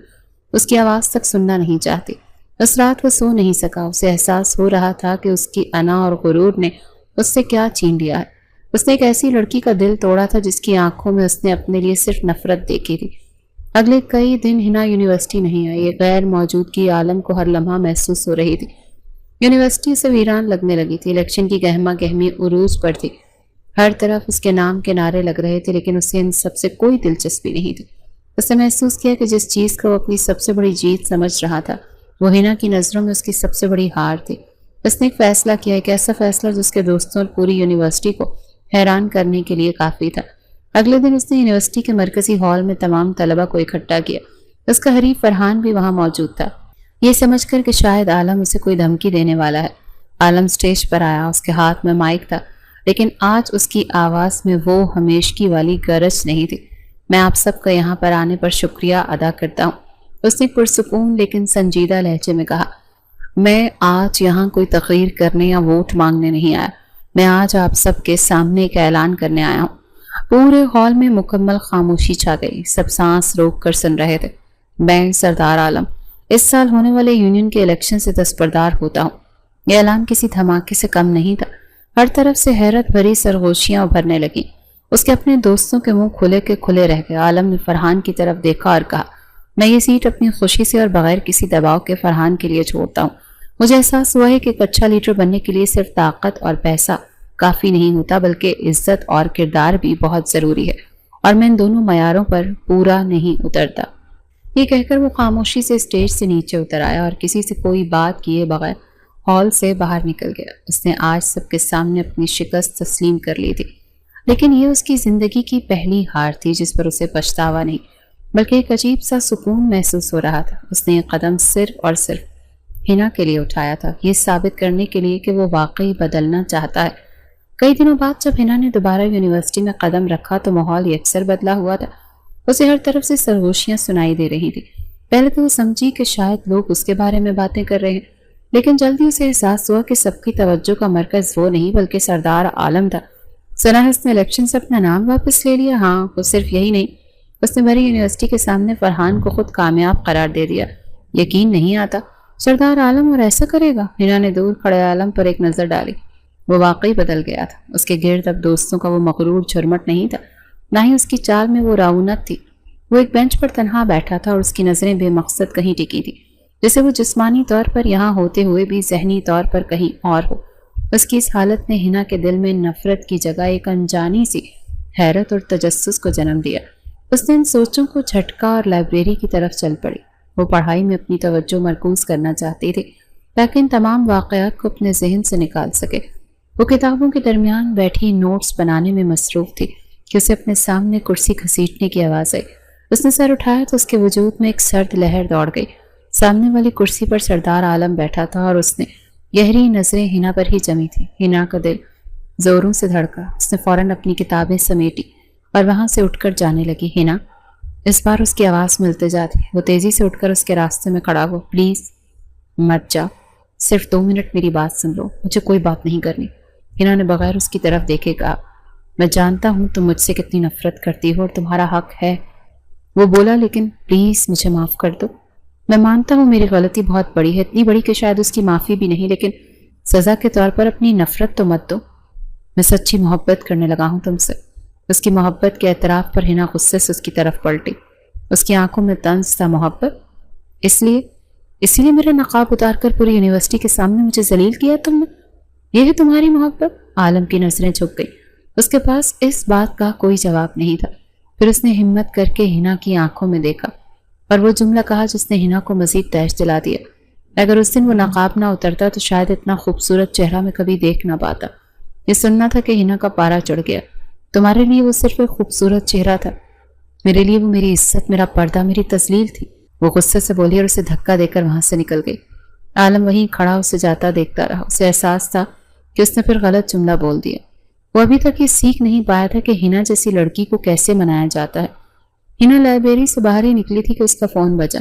اس کی آواز تک سننا نہیں چاہتی۔ اس رات وہ سو نہیں سکا۔ اسے احساس ہو رہا تھا کہ اس کی انا اور غرور نے اس سے کیا چھین لیا ہے۔ اس نے ایک ایسی لڑکی کا دل توڑا تھا جس کی آنکھوں میں اس نے اپنے لیے صرف نفرت دیکھی تھی۔ اگلے کئی دن ہنا یونیورسٹی نہیں آئی۔ ایک غیر موجودگی عالم کو ہر لمحہ محسوس ہو رہی تھی۔ یونیورسٹی سے ویران لگنے لگی تھی۔ الیکشن کی گہما گہمی عروج پر تھی۔ ہر طرف اس کے نام کے نعرے لگ رہے تھے، لیکن اسے ان سب سے کوئی دلچسپی نہیں تھی۔ اس نے محسوس کیا کہ جس چیز کو وہ اپنی سب سے بڑی جیت سمجھ رہا تھا وہ ہنا کی نظروں میں اس کی سب سے بڑی ہار تھی۔ اس نے ایک فیصلہ کیا، ایک ایسا فیصلہ جس کے دوستوں اور پوری یونیورسٹی کو حیران کرنے کے لیے کافی تھا۔ اگلے دن اس نے یونیورسٹی کے مرکزی ہال میں تمام طلبہ کو اکٹھا کیا۔ اس کا حریف فرحان بھی وہاں موجود تھا، یہ سمجھ کر کہ شاید عالم اسے کوئی دھمکی دینے والا ہے۔ عالم سٹیج پر آیا، اس کے ہاتھ میں مائک تھا، لیکن آج اس کی آواز میں وہ ہمیشگی والی گرج نہیں تھی۔ میں آپ سب کا یہاں پر آنے پر شکریہ ادا کرتا ہوں، اس نے پرسکون لیکن سنجیدہ لہجے میں کہا۔ میں آج یہاں کوئی تقریر کرنے یا ووٹ مانگنے نہیں آیا، میں آج آپ سب کے سامنے ایک اعلان کرنے آیا ہوں۔ پورے ہال میں مکمل خاموشی چھا گئی، سب سانس روک کر سن رہے تھے۔ میں سردار عالم اس سال ہونے والے یونین کے الیکشن سے دستبردار ہوتا ہوں۔ یہ اعلان کسی دھماکے سے کم نہیں تھا۔ ہر طرف سے حیرت بھری سرگوشیاں ابھرنے لگیں۔ اس کے اپنے دوستوں کے منہ کھلے کے کھلے رہ گئے۔ عالم نے فرحان کی طرف دیکھا اور کہا، میں یہ سیٹ اپنی خوشی سے اور بغیر کسی دباؤ کے فرحان کے لیے چھوڑتا ہوں۔ مجھے احساس ہوا ہے کہ ایک اچھا لیڈر بننے کے لیے صرف طاقت اور پیسہ کافی نہیں ہوتا، بلکہ عزت اور کردار بھی بہت ضروری ہے، اور میں ان دونوں معیاروں پر پورا نہیں اترتا۔ یہ کہہ کر وہ خاموشی سے اسٹیج سے نیچے اتر آیا اور کسی سے کوئی بات کیے بغیر ہال سے باہر نکل گیا۔ اس نے آج سب کے سامنے اپنی شکست تسلیم کر لی تھی، لیکن یہ اس کی زندگی کی پہلی ہار تھی جس پر اسے پچھتاوا نہیں بلکہ ایک عجیب سا سکون محسوس ہو رہا تھا۔ اس نے یہ قدم صرف اور صرف ہنا کے لیے اٹھایا تھا، یہ ثابت کرنے کے لیے کہ وہ واقعی بدلنا چاہتا ہے۔ کئی دنوں بعد جب ہنا نے دوبارہ یونیورسٹی میں قدم رکھا تو ماحول یکسر بدلا ہوا تھا۔ اسے ہر طرف سے سرگوشیاں سنائی دے رہی تھی۔ پہلے تو وہ سمجھی کہ شاید لوگ اس کے بارے میں باتیں کر رہے ہیں، لیکن جلدی اسے احساس ہوا کہ سب کی توجہ کا مرکز وہ نہیں بلکہ سردار عالم تھا۔ سنا ہے اس نے الیکشن سے اپنا نام واپس لے لیا؟ ہاں، وہ صرف یہی نہیں، اس نے بھری یونیورسٹی کے سامنے فرحان کو خود کامیاب قرار دے دیا۔ یقین نہیں آتا، سردار عالم اور ایسا کرے گا؟ ہنا نے دور کھڑے عالم پر ایک نظر ڈالی۔ وہ واقعی بدل گیا تھا۔ اس کے گرد اب دوستوں کا وہ مغرور جھرمٹ نہیں تھا، نہ ہی اس کی چال میں وہ رعونت تھی۔ وہ ایک بینچ پر تنہا بیٹھا تھا اور اس کی نظریں بے مقصد کہیں ٹکی تھی، جیسے وہ جسمانی طور پر یہاں ہوتے ہوئے بھی ذہنی طور پر کہیں اور ہو۔ اس کی اس حالت نے ہنا کے دل میں نفرت کی جگہ ایک انجانی سی حیرت اور تجسس کو جنم دیا۔ اس نے ان سوچوں کو جھٹکا اور لائبریری کی طرف چل پڑی۔ وہ پڑھائی میں اپنی توجہ مرکوز کرنا چاہتی تھی تاکہ ان تمام واقعات کو اپنے ذہن سے نکال سکے۔ وہ کتابوں کے درمیان بیٹھی نوٹس بنانے میں مصروف تھی کہ اسے اپنے سامنے کرسی گھسیٹنے کی آواز آئی۔ اس نے سر اٹھایا تو اس کے وجود میں ایک سرد لہر دوڑ گئی۔ سامنے والی کرسی پر سردار عالم بیٹھا تھا اور اس نے گہری نظریں ہنا پر ہی جمی تھی۔ ہنا کا دل زوروں سے دھڑکا۔ اس نے فوراً اپنی کتابیں سمیٹی اور وہاں سے اٹھ کر جانے لگی۔ ہنا، اس بار اس کی آواز میں التجا تھی۔ وہ تیزی سے اٹھ کر اس کے راستے میں کھڑا ہوا۔ پلیز مت جا، صرف 2 منٹ میری بات سن لو، مجھے کوئی بات نہیں کرنی۔ ہنا نے بغیر اس کی طرف دیکھے کہا، میں جانتا ہوں تم مجھ سے کتنی نفرت کرتی ہو اور تمہارا حق ہے۔ وہ بولا، لیکن پلیز مجھے معاف کر دو۔ میں مانتا ہوں میری غلطی بہت بڑی ہے، اتنی بڑی کہ شاید اس کی معافی بھی نہیں، لیکن سزا کے طور پر اپنی نفرت تو مت دو۔ میں سچی محبت کرنے لگا ہوں تم سے۔ اس کی محبت کے اعتراف پر ہنا غصے سے اس کی طرف پلٹی۔ اس کی آنکھوں میں طنز تھا۔ محبت؟ اس لیے میرا نقاب اتار کر پوری یونیورسٹی کے سامنے مجھے ذلیل کیا تم نے؟ یہ ہے تمہاری محبت؟ عالم کی نظریں جھک گئی۔ اس کے پاس اس بات کا کوئی جواب نہیں تھا۔ پھر اس نے ہمت کر کے ہنا کی آنکھوں میں دیکھا اور وہ جملہ کہا جس نے ہنا کو مزید تیش دلا دیا۔ اگر اس دن وہ نقاب نہ اترتا تو شاید اتنا خوبصورت چہرہ میں کبھی دیکھ نہ پاتا۔ یہ سننا تھا کہ ہنا کا پارا چڑھ گیا۔ تمہارے لیے وہ صرف ایک خوبصورت چہرہ تھا، میرے لیے وہ میری عزت، میرا پردہ، میری تذلیل تھی۔ وہ غصے سے بولی اور اسے دھکا دے کر وہاں سے نکل گئی۔ عالم وہیں کھڑا اسے جاتا دیکھتا رہا۔ اسے احساس تھا کہ اس نے پھر غلط جملہ بول دیا۔ وہ ابھی تک یہ سیکھ نہیں پایا تھا کہ ہنا جیسی لڑکی کو کیسے منایا جاتا ہے۔ ہنا لائبریری سے باہر ہی نکلی تھی کہ اس کا فون بجا۔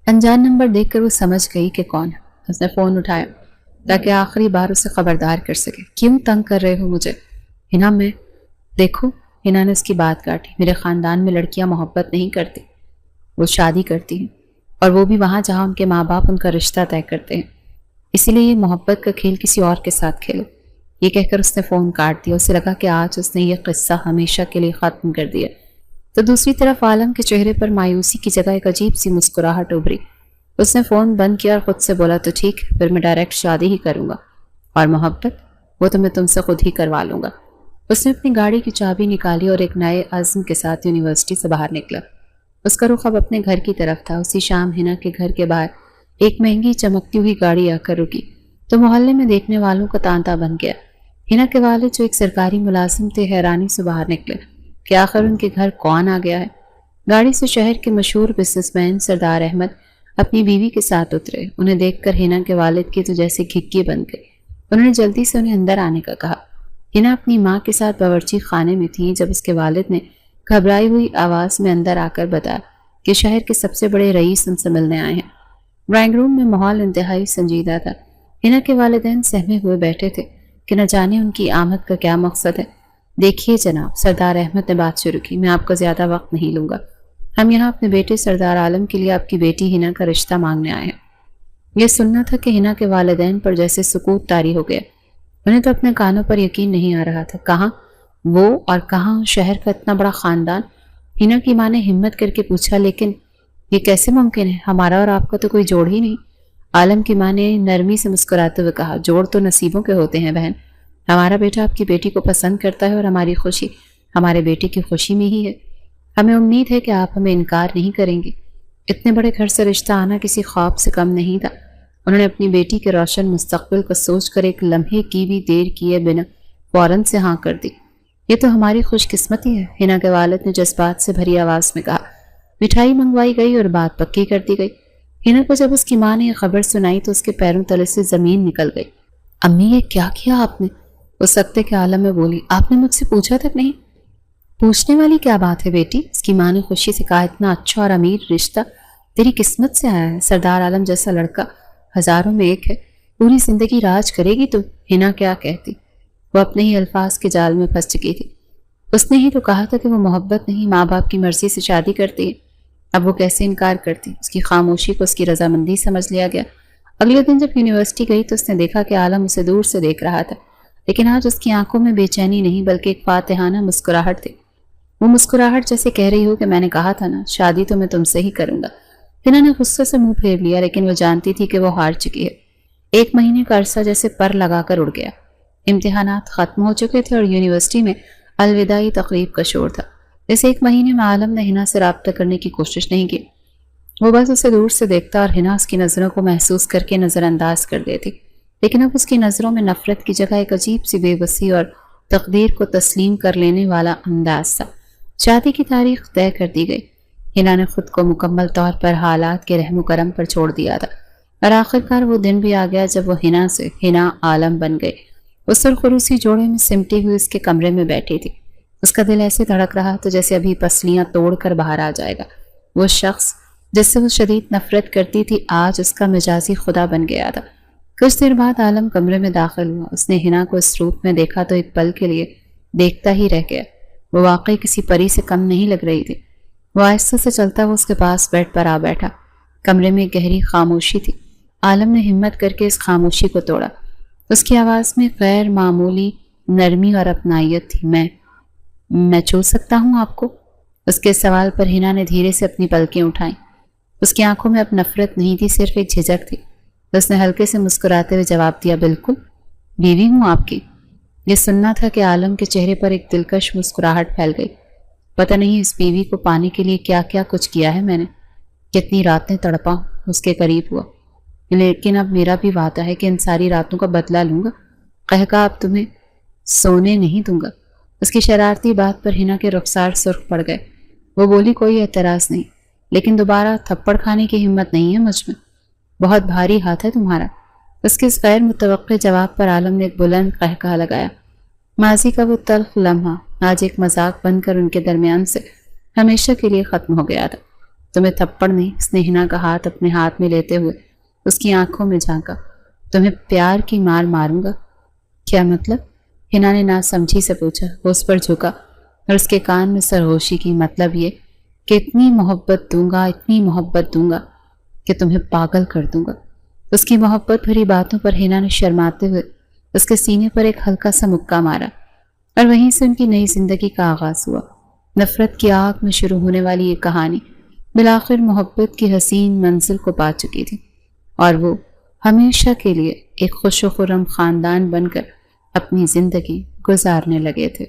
انجان نمبر دیکھ کر وہ سمجھ گئی کہ کون ہے۔ اس نے فون اٹھایا تاکہ آخری بار اسے خبردار کر سکے۔ کیوں تنگ کر رہے ہو مجھے؟ ہنا میں دیکھو، ہنا نے اس کی بات کاٹی، میرے خاندان میں لڑکیاں محبت نہیں کرتی، وہ شادی کرتی ہیں، اور وہ بھی وہاں جہاں ان کے ماں باپ ان کا رشتہ طے کرتے ہیں، اسی لیے یہ محبت کا کھیل کسی اور کے ساتھ کھیلو۔ یہ کہہ کر اس نے فون کاٹ دیا۔ اسے لگا کہ آج اس نے یہ قصہ ہمیشہ کے لیے ختم کر دیا۔ تو دوسری طرف عالم کے چہرے پر مایوسی کی جگہ ایک عجیب سی مسکراہٹ ابھری۔ اس نے فون بند کیا اور خود سے بولا، تو ٹھیک، پھر میں ڈائریکٹ شادی ہی کروں گا، اور محبت وہ تو میں تم سے خود ہی کروا لوں گا۔ اس نے اپنی گاڑی کی چابی نکالی اور ایک نئے عزم کے ساتھ یونیورسٹی سے باہر نکلا۔ اس کا رخ اب اپنے گھر کی طرف تھا۔ اسی شام ہنا کے گھر کے باہر ایک مہنگی چمکتی ہوئی گاڑی آ کر رکی تو محلے میں دیکھنے والوں کا تانتا بن گیا۔ ہنا کے والد جو ایک سرکاری ملازم تھے حیرانی سے باہر نکلے کہ آخر ان کے گھر کون آ گیا ہے۔ گاڑی سے شہر کے مشہور بزنس مین سردار احمد اپنی بیوی کے ساتھ اترے۔ انہیں دیکھ کر ہنا کے والد کی تو جیسے گھگی بن گئی۔ انہوں نے جلدی سے انہیں اندر آنے کا کہا۔ ہنا اپنی ماں کے ساتھ باورچی خانے میں تھی جب اس کے والد نے گھبرائی ہوئی آواز میں اندر آ کر بتایا کہ شہر کے سب سے بڑے رئیس ان سے ملنے آئے ہیں۔ ڈرائنگ روم میں ماحول انتہائی سنجیدہ تھا۔ ہنا کے والدین سہمے ہوئے بیٹھے تھے کہ نہ جانے ان کی آمد کا کیا مقصد ہے۔ دیکھیے جناب، سردار احمد نے بات شروع کی، میں آپ کا زیادہ وقت نہیں لوں گا۔ ہم یہاں اپنے بیٹے سردار عالم کے لیے آپ کی بیٹی ہنا کا رشتہ مانگنے آئے ہیں۔ یہ سننا تھا کہ ہنا کے والدین پر جیسے سکوت طاری ہو گیا۔ انہیں تو اپنے کانوں پر یقین نہیں آ رہا تھا۔ کہاں وہ اور کہاں شہر کا اتنا بڑا خاندان؟ ہنا کی ماں نے ہمت کر کے پوچھا، لیکن یہ کیسے ممکن ہے؟ ہمارا اور آپ کا تو کوئی جوڑ ہی نہیں۔ عالم کی ماں نے نرمی سے مسکراتے ہوئے کہا، جوڑ تو نصیبوں کے ہوتے ہیں بہن۔ ہمارا بیٹا آپ کی بیٹی کو پسند کرتا ہے اور ہماری خوشی ہمارے بیٹے کی خوشی میں ہی ہے۔ ہمیں امید ہے کہ آپ ہمیں انکار نہیں کریں گے۔ اتنے بڑے گھر سے رشتہ آنا کسی خواب سے کم نہیں تھا۔ انہوں نے اپنی بیٹی کے روشن مستقبل کو سوچ کر ایک لمحے کی بھی دیر کیے بنا فوراً سے ہاں کر دی۔ یہ تو ہماری خوش قسمتی ہے، ہنا کے والد نے جذبات سے بھری آواز میں کہا۔ مٹھائی منگوائی گئی اور بات پکی کر دی گئی۔ ہنا کو جب اس کی ماں نے یہ خبر سنائی تو اس کے پیروں تلے سے زمین نکل گئی۔ امی، یہ کیا کیا آپ نے؟ اس سکتے کے عالم میں بولی، آپ نے مجھ سے پوچھا تک نہیں؟ پوچھنے والی کیا بات ہے بیٹی؟ اس کی ماں نے خوشی سے کہا، اتنا اچھا اور امیر رشتہ تیری قسمت سے آیا ہے۔ سردار عالم جیسا لڑکا ہزاروں میں ایک ہے، پوری زندگی راج کرے گی تو۔ ہنا کیا کہتی؟ وہ اپنے ہی الفاظ کے جال میں پھنس چکی تھی۔ اس نے ہی تو کہا تھا کہ وہ محبت نہیں، ماں باپ کی مرضی سے شادی کرتی ہے۔ اب وہ کیسے انکار کرتی؟ اس کی خاموشی کو اس کی رضامندی سمجھ لیا گیا۔ اگلے دن جب یونیورسٹی گئی تو اس نے دیکھا کہ عالم اسے دور سے دیکھ رہا تھا، لیکن آج اس کی آنکھوں میں بے چینی نہیں بلکہ ایک فاتحانہ مسکراہٹ تھی۔ وہ مسکراہٹ جیسے کہہ رہی ہو کہ میں نے کہا تھا نا، شادی تو میں تم سے ہی کروں گا۔ ہنا نے غصے سے منہ پھیر لیا، لیکن وہ جانتی تھی کہ وہ ہار چکی ہے۔ ایک مہینے کا عرصہ جیسے پر لگا کر اڑ گیا۔ امتحانات ختم ہو چکے تھے اور یونیورسٹی میں الوداعی تقریب کا شور تھا۔ اس ایک مہینے میں عالم نے ہنا سے رابطہ کرنے کی کوشش نہیں کی۔ وہ بس اسے دور سے دیکھتا اور ہنا اس کی نظروں کو محسوس کر کے نظر انداز کر دیتی، لیکن اب اس کی نظروں میں نفرت کی جگہ ایک عجیب سی بے بسی اور تقدیر کو تسلیم کر لینے والا انداز تھا۔ شادی کی تاریخ طے کر دی گئی۔ ہنا نے خود کو مکمل طور پر حالات کے رحم و کرم پر چھوڑ دیا تھا، اور آخرکار وہ دن بھی آ گیا جب وہ ہنا سے ہنا عالم بن گئی۔ اس سرخروسی جوڑے میں سمٹی ہوئی اس کے کمرے میں بیٹھی تھی۔ اس کا دل ایسے دھڑک رہا تھا جیسے ابھی پسلیاں توڑ کر باہر آ جائے گا۔ وہ شخص جس سے وہ شدید نفرت کرتی تھی آج اس کا مجازی خدا بن گیا تھا۔ کچھ دیر بعد عالم کمرے میں داخل ہوا۔ اس نے ہنا کو اس روپ میں دیکھا تو ایک پل کے لیے دیکھتا ہی رہ گیا۔ وہ واقعی کسی پری سے کم نہیں لگ رہی تھی۔ وہ آہستہ سے چلتا وہ اس کے پاس بیڈ پر آ بیٹھا۔ کمرے میں گہری خاموشی تھی۔ عالم نے ہمت کر کے اس خاموشی کو توڑا۔ اس کی آواز میں غیر معمولی نرمی اور اپنائیت تھی۔ میں چھو سکتا ہوں آپ کو؟ اس کے سوال پر ہنا نے دھیرے سے اپنی پلکیں اٹھائیں۔ اس کی آنکھوں میں اب نفرت نہیں تھی، صرف ایک جھجک تھی۔ اس نے ہلکے سے مسکراتے ہوئے جواب دیا، بالکل، بیوی ہوں آپ کی۔ یہ سننا تھا کہ عالم کے چہرے پر ایک دلکش مسکراہٹ پھیل گئی۔ پتہ نہیں اس بیوی کو پانے کے لیے کیا کیا کچھ کیا ہے میں نے، کتنی راتیں تڑپا اس کے قریب ہوا، لیکن اب میرا بھی وعدہ ہے کہ ان ساری راتوں کا بدلہ لوں گا۔ کہا اب تمہیں سونے نہیں دوں گا۔ اس کی شرارتی بات پر ہنا کے رخسار سرخ پڑ گئے۔ وہ بولی، کوئی اعتراض نہیں، لیکن دوبارہ تھپڑ کھانے کی ہمت نہیں ہے مجھ میں، بہت بھاری ہاتھ ہے تمہارا۔ اس کے اس غیر متوقع جواب پر عالم نے ایک بلند قہقہہ لگایا۔ ماضی کا وہ تلخ لمحہ آج ایک مذاق بن کر ان کے درمیان سے ہمیشہ کے لیے ختم ہو گیا تھا۔ تمہیں تھپڑ نے سنیہنا کا ہاتھ اپنے ہاتھ میں لیتے ہوئے اس کی آنکھوں میں جھانکا۔ تمہیں پیار کی مار ماروں گا؟ کیا مطلب؟ ہنا نے ناسمجھی سے پوچھا۔ وہ اس پر جھکا اور اس کے کان میں سرگوشی کی، مطلب یہ کہ اتنی محبت دوں گا کہ تمہیں پاگل کر دوں گا۔ اس کی محبت بھری باتوں پر ہنا نے شرماتے ہوئے اس کے سینے پر ایک ہلکا سا مکہ مارا، اور وہیں سے ان کی نئی زندگی کا آغاز ہوا۔ نفرت کی آگ میں شروع ہونے والی یہ کہانی بالآخر محبت کی حسین منزل کو پا چکی تھی، اور وہ ہمیشہ کے لیے ایک خوش و خرم خاندان بن کر اپنی زندگی گزارنے لگے تھے۔